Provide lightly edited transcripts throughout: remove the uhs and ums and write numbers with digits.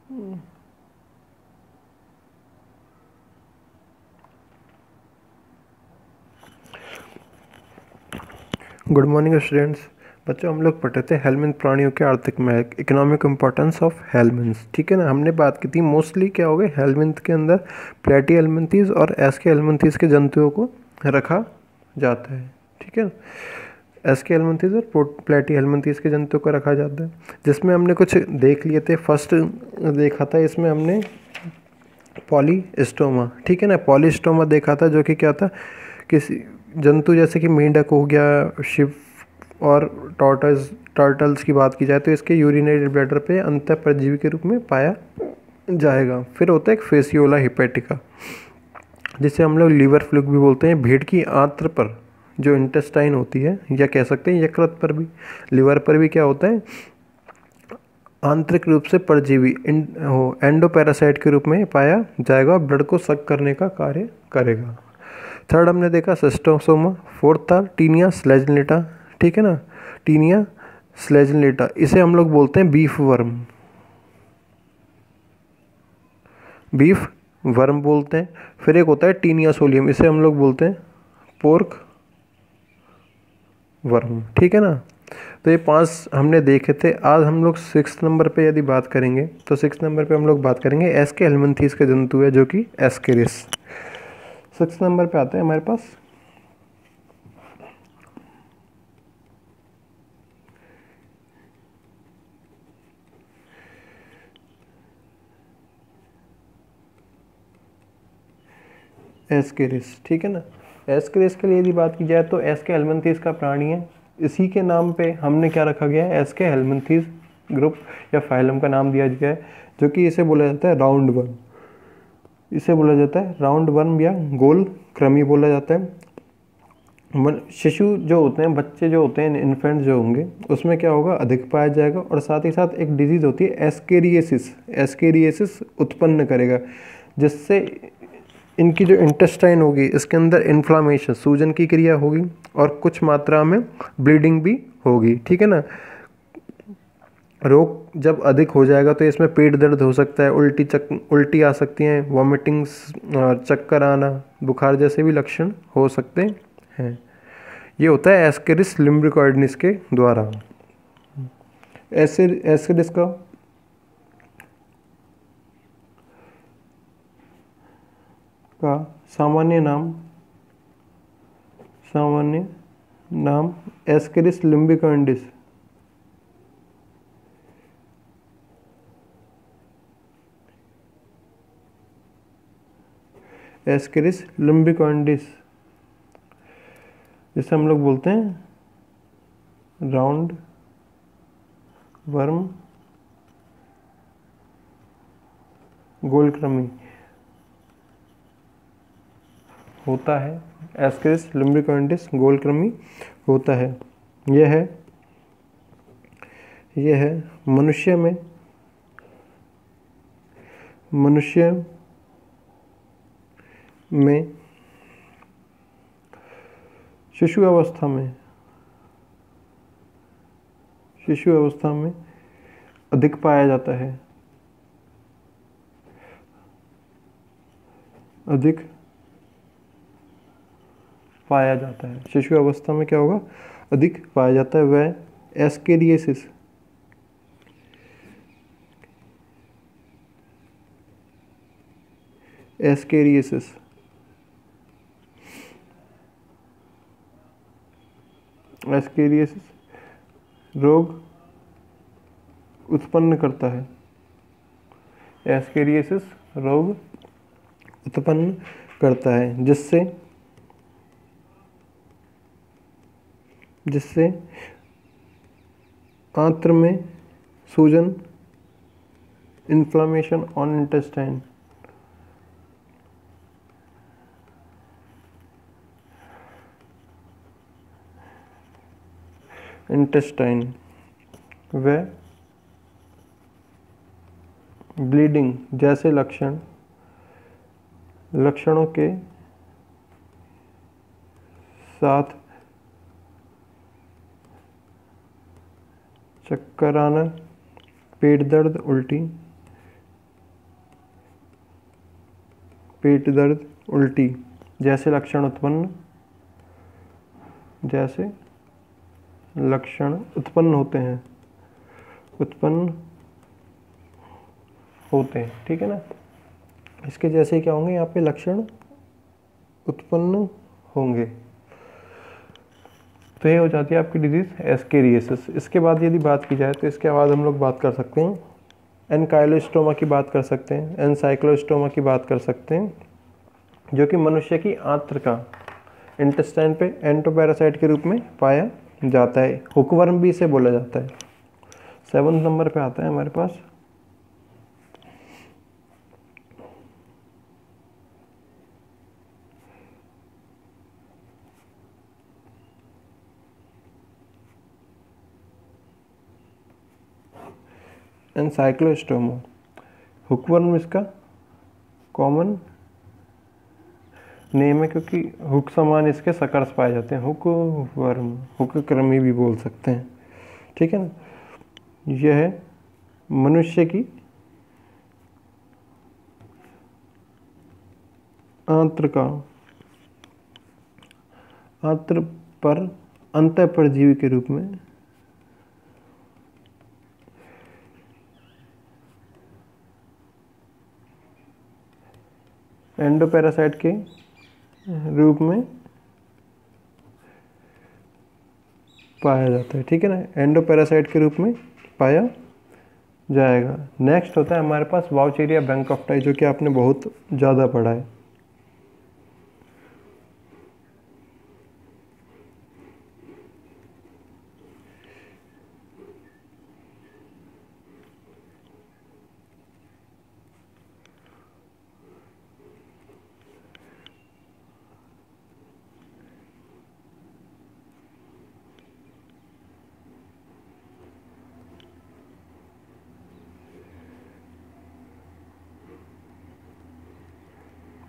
Good morning students. बच्चों, हम लोग पढ़ रहे थे हेलमिंथ प्राणियों के आर्थिक महत्व, इकोनॉमिक इम्पोर्टेंस ऑफ हेलमिंथ्स। ठीक है ना। हमने बात की थी मोस्टली क्या हो गया, हेलमिंथ के अंदर प्लेटी हेलमिंथीज और एस्के हेलमिंथीज के जंतुओं को रखा जाता है। ठीक है ना। एस्के हेलमिंथीज और प्लेटी हेलमिंथीज के जंतुओं को रखा जाता है, जिसमें हमने कुछ देख लिए थे। फर्स्ट देखा था इसमें हमने पॉलीस्टोमा। ठीक है ना। पॉलीस्टोमा देखा था, जो कि क्या था, किसी जंतु जैसे कि मेंढक हो गया, शिप और टर्टल्स की बात की जाए तो इसके यूरिनरी ब्लैडर पे अंतः परजीवी के रूप में पाया जाएगा। फिर होता है एक फेसियोला हिपैटिका, जिसे हम लोग लीवर फ्लूक भी बोलते हैं। भेड़ की आंत्र पर जो इंटेस्टाइन होती है, या कह सकते हैं यकृत पर भी, लिवर पर भी क्या होता है, आंतरिक रूप से परजीवी एंडोपैरासाइट के रूप में पाया जाएगा, ब्लड को सक करने का कार्य करेगा। थर्ड हमने देखा सिस्टोसोमा। फोर्थ था टीनिया स्लेजनेटा। ठीक है ना। टीनिया स्लेजनेटा, इसे हम लोग बोलते हैं बीफ वर्म। बीफ वर्म बोलते हैं। फिर एक होता है टीनिया सोलियम, इसे हम लोग बोलते हैं पोर्क वर्म। ठीक है ना। तो ये 5 हमने देखे थे। आज हम लोग 6 नंबर पे यदि बात करेंगे तो 6 नंबर पे हम लोग बात करेंगे एस्के हेलमिंथीज के जंतु है, जो कि एस्केरिस। 6 नंबर पे आते हैं हमारे पास एस्केरिस। ठीक है ना। एस्केरिस के लिए यदि बात की जाए तो एस्के हेलमिंथीज का प्राणी है। इसी के नाम पे हमने क्या रखा गया है, एस्के हेलमिंथीज ग्रुप या फाइलम का नाम दिया गया है, जो कि इसे बोला जाता है राउंड वर्म। इसे बोला जाता है राउंड वर्म या गोल कृमि बोला जाता है। शिशु जो होते हैं, बच्चे जो होते हैं, इन्फेंट जो होंगे, उसमें क्या होगा, अधिक पाया जाएगा। और साथ ही साथ एक डिजीज़ होती है एस्केरिएसिस। एस्केरिएसिस उत्पन्न करेगा, जिससे इनकी जो इंटेस्टाइन होगी, इसके अंदर इन्फ्लामेशन, सूजन की क्रिया होगी और कुछ मात्रा में ब्लीडिंग भी होगी। ठीक है ना। रोग जब अधिक हो जाएगा तो इसमें पेट दर्द हो सकता है, उल्टी आ सकती हैं, वॉमिटिंग्स, चक्कर आना, बुखार जैसे भी लक्षण हो सकते हैं। ये होता है एस्केरिस लिम्ब्रिकॉइडनिस के द्वारा। एस्केरिस का सामान्य नाम एस्केरिस लिम्बिकॉइडिस। एस्केरिस लिम्बिकॉइडिस, जिसे हम लोग बोलते हैं राउंड वर्म गोलकृमि होता है। एस्केरिस लिम्बिकॉइडिस गोलकृमि होता है। यह है मनुष्य में शिशु अवस्था में अधिक पाया जाता है। शिशु अवस्था में क्या होगा, अधिक पाया जाता है। वह एस्केरिएसिस रोग उत्पन्न करता है। एस्केरिएसिस रोग उत्पन्न करता है, जिससे आंत्र में सूजन, इन्फ्लामेशन ऑन इंटेस्टाइन व ब्लीडिंग जैसे लक्षणों के साथ चक्कर आना, पेट दर्द, उल्टी पेट दर्द, उल्टी जैसे लक्षण उत्पन्न होते हैं, ठीक है ना। इसके जैसे क्या होंगे, यहाँ पे लक्षण उत्पन्न होंगे। तो ये हो जाती है आपकी डिजीज एस्केरियासिस। इसके बाद यदि बात की जाए तो इसके बाद हम लोग बात कर सकते हैं एनकाइलोस्टोमा की बात कर सकते हैं, एनसाइक्लोस्टोमा की बात कर सकते हैं, जो कि मनुष्य की आंत्र का इंटेस्टाइन पे एंटोपैरासाइट के रूप में पाया जाता है। हुकवर्म भी इसे बोला जाता है। 7 नंबर पे आता है हमारे पास एनसाइक्लोस्टोमा। हुकवर्म इसका कॉमन नेम है, क्योंकि हुक समान इसके सकर्स पाए जाते हैं। हुकवर्म, हुकक्रमी भी बोल सकते हैं, ठीक है ना। यह मनुष्य की आंत्र पर अंतःपरजीवी के रूप में एंडोपैरासाइट के रूप में पाया जाता है, ठीक है ना। एंडोपैरासाइट के रूप में पाया जाएगा। नेक्स्ट होता है हमारे पास वाउचेरिया बैंकॉफ्टाई, जो कि आपने बहुत ज़्यादा पढ़ा है।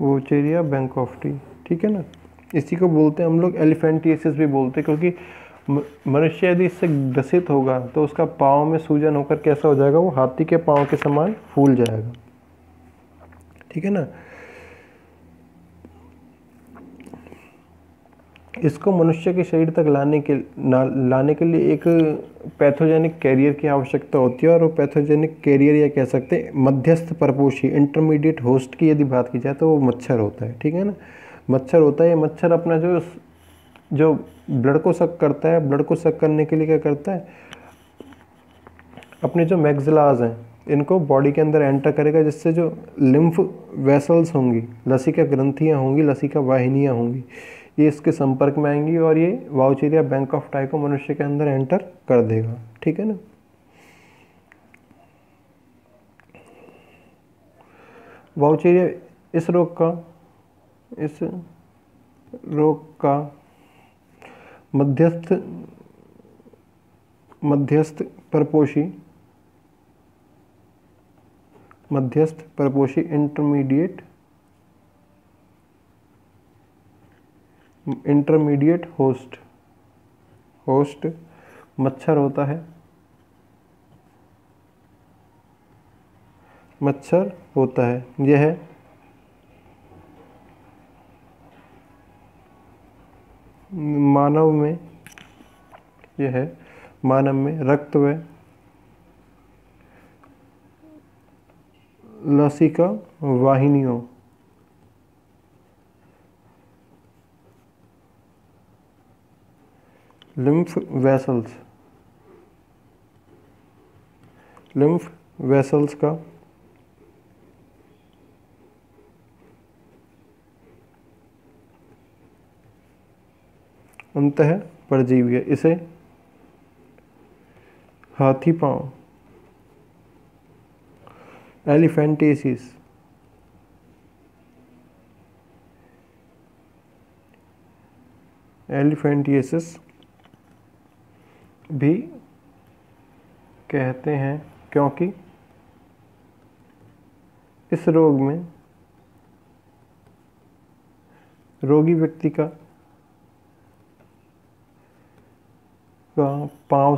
वोचेरिया बैंकॉफ्टी, ठीक है ना। इसी को बोलते हैं हम लोग एलिफेंटिएसिस भी बोलते हैं, क्योंकि मनुष्य यदि इससे ग्रसित होगा तो उसका पाँव में सूजन होकर कैसा हो जाएगा, वो हाथी के पाँव के समान फूल जाएगा, ठीक है ना। इसको मनुष्य के शरीर तक लाने के लिए एक पैथोजेनिक कैरियर की आवश्यकता होती है, और वो पैथोजेनिक कैरियर या कह सकते हैं मध्यस्थ परपोषी इंटरमीडिएट होस्ट की यदि बात की जाए तो वो मच्छर होता है, ठीक है ना। मच्छर होता है। ये मच्छर अपना जो ब्लड को सक करता है, ब्लड को सक करने के लिए क्या करता है, अपने जो मैग्जिलाज हैं इनको बॉडी के अंदर एंटर करेगा, जिससे जो लिम्फ वेसल्स होंगी, लसिका ग्रंथियाँ होंगी, लसिका वाहिनियाँ होंगी, ये इसके संपर्क में आएंगी और ये वाउचेरिया बैंकॉफ्टाई को मनुष्य के अंदर एंटर कर देगा, ठीक है ना। वाउचेरिया इस रोग का मध्यस्थ परपोषी इंटरमीडिएट होस्ट मच्छर होता है। यह मानव में रक्त व लसिका वाहिनियों लिम्फ वेसल्स का अंतः परजीवी है। इसे हाथी पांव एलिफेंटिएसिस भी कहते हैं, क्योंकि इस रोग में रोगी व्यक्ति का पांव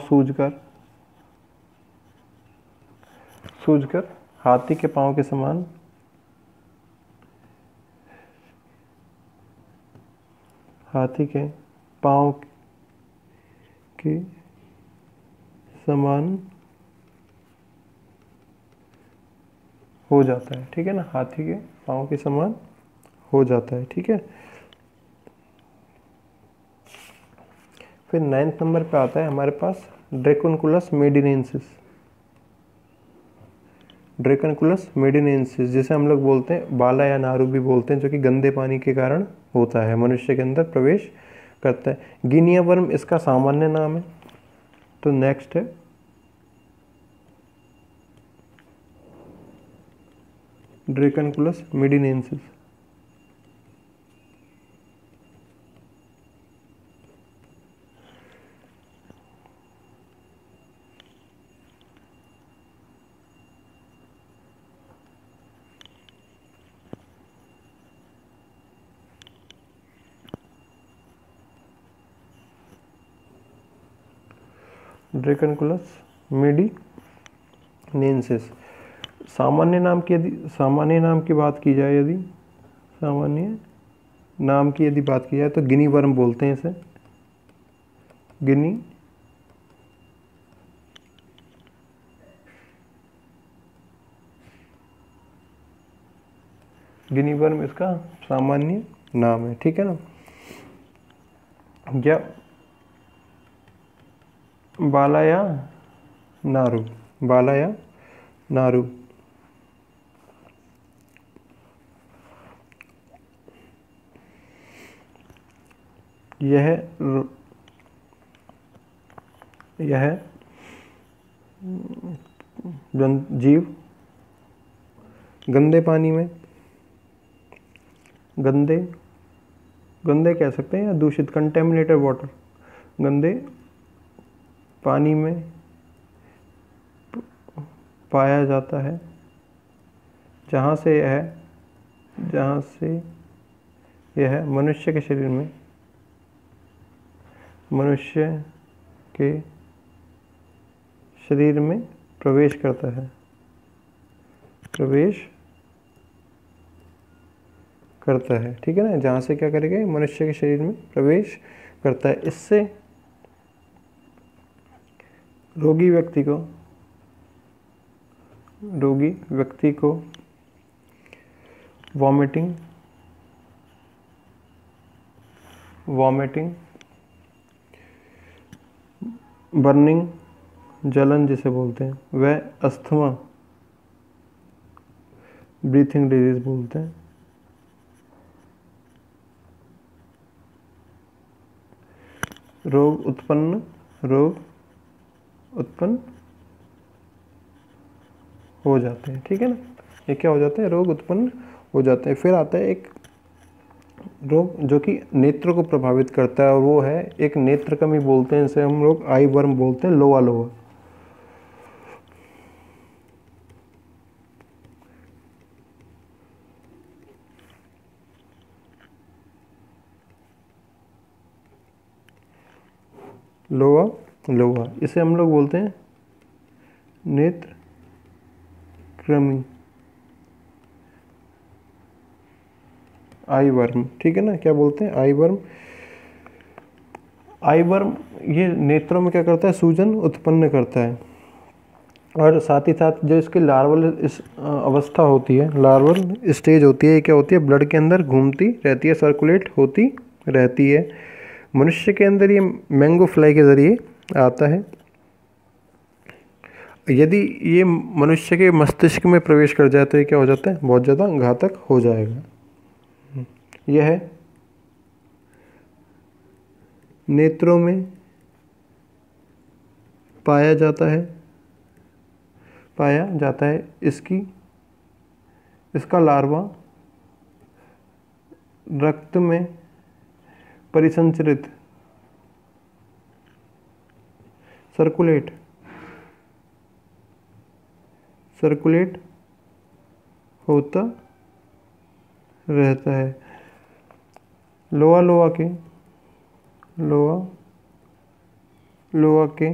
सूजकर हाथी के पांव के समान हाथी के पाँव के समान हो जाता है, ठीक है ना, हाथी के पाँव के समान हो जाता है, ठीक है। फिर 9th नंबर पे आता है हमारे पास ड्रैकोनकुलस मेडिनेंसिस। ड्रैकोनकुलस मेडिनेंसिस जिसे हम लोग बोलते हैं बाला या नारू भी बोलते हैं, जो कि गंदे पानी के कारण होता है, मनुष्य के अंदर प्रवेश करता है। गिनिया वर्म इसका सामान्य नाम है। तो नेक्स्ट है ड्रैकोनकुलस मेडिनेंसिस। ड्रैकोनकुलस मेडिनेंसिस सामान्य नाम की बात की जाए, यदि बात की जाए तो गिनी वर्म बोलते हैं इसे, गिनी वर्म इसका सामान्य नाम है, ठीक है ना। या बाला या नारू यह जीव गंदे पानी में, गंदे कह सकते हैं या दूषित, कंटेमिनेटेड वाटर, गंदे पानी में पाया जाता है, जहाँ से यह मनुष्य के शरीर में प्रवेश करता है, ठीक है ना, जहाँ से क्या करेगा, मनुष्य के शरीर में प्रवेश करता है। इससे रोगी व्यक्ति को वॉमिटिंग, बर्निंग, जलन जिसे बोलते हैं, वह अस्थमा, ब्रीथिंग डिजीज बोलते हैं, रोग उत्पन्न हो जाते हैं, ठीक है ना। ये क्या हो जाते हैं, रोग उत्पन्न हो जाते हैं। फिर आता है एक रोग जो कि नेत्र को प्रभावित करता है, और वो है एक नेत्र कमी बोलते हैं, इसे हम लोग आई वर्म बोलते हैं, लोआ इसे हम लोग बोलते हैं नेत्र कृमि, आई वर्म, ठीक है ना, क्या बोलते हैं, आई वर्म। ये नेत्रों में क्या करता है, सूजन उत्पन्न करता है, और साथ ही साथ जो इसकी लार्वल अवस्था होती है, लार्वल स्टेज होती है, ये क्या होती है, ब्लड के अंदर घूमती रहती है, सर्कुलेट होती रहती है। मनुष्य के अंदर ये मैंगो फ्लाई के ज़रिए आता है। यदि ये मनुष्य के मस्तिष्क में प्रवेश कर जाए तो ये क्या हो जाता है, बहुत ज़्यादा घातक हो जाएगा। यह नेत्रों में पाया जाता है। इसका लार्वा रक्त में परिसंचरित, सर्कुलेट होता रहता है। लोआ के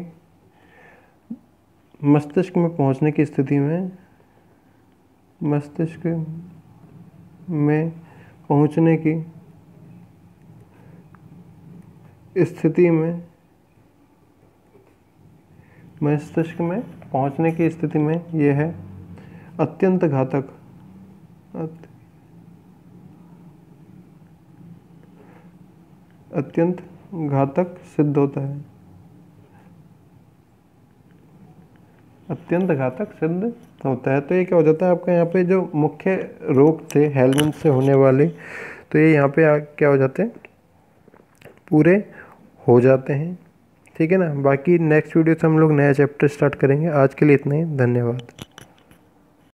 मस्तिष्क में पहुंचने की स्थिति में, स्थिति में, मस्तिष्क में पहुंचने की स्थिति में यह है अत्यंत घातक, अत्यंत घातक सिद्ध होता है, अत्यंत घातक सिद्ध होता है। तो ये क्या हो जाता है आपका, यहाँ पे जो मुख्य रोग थे हेलमेंथ से होने वाले, तो ये यहाँ पे क्या हो जाते हैं, पूरे हो जाते हैं। ठीक है ना। बाकी नेक्स्ट वीडियो से हम लोग नया चैप्टर स्टार्ट करेंगे। आज के लिए इतना ही, धन्यवाद।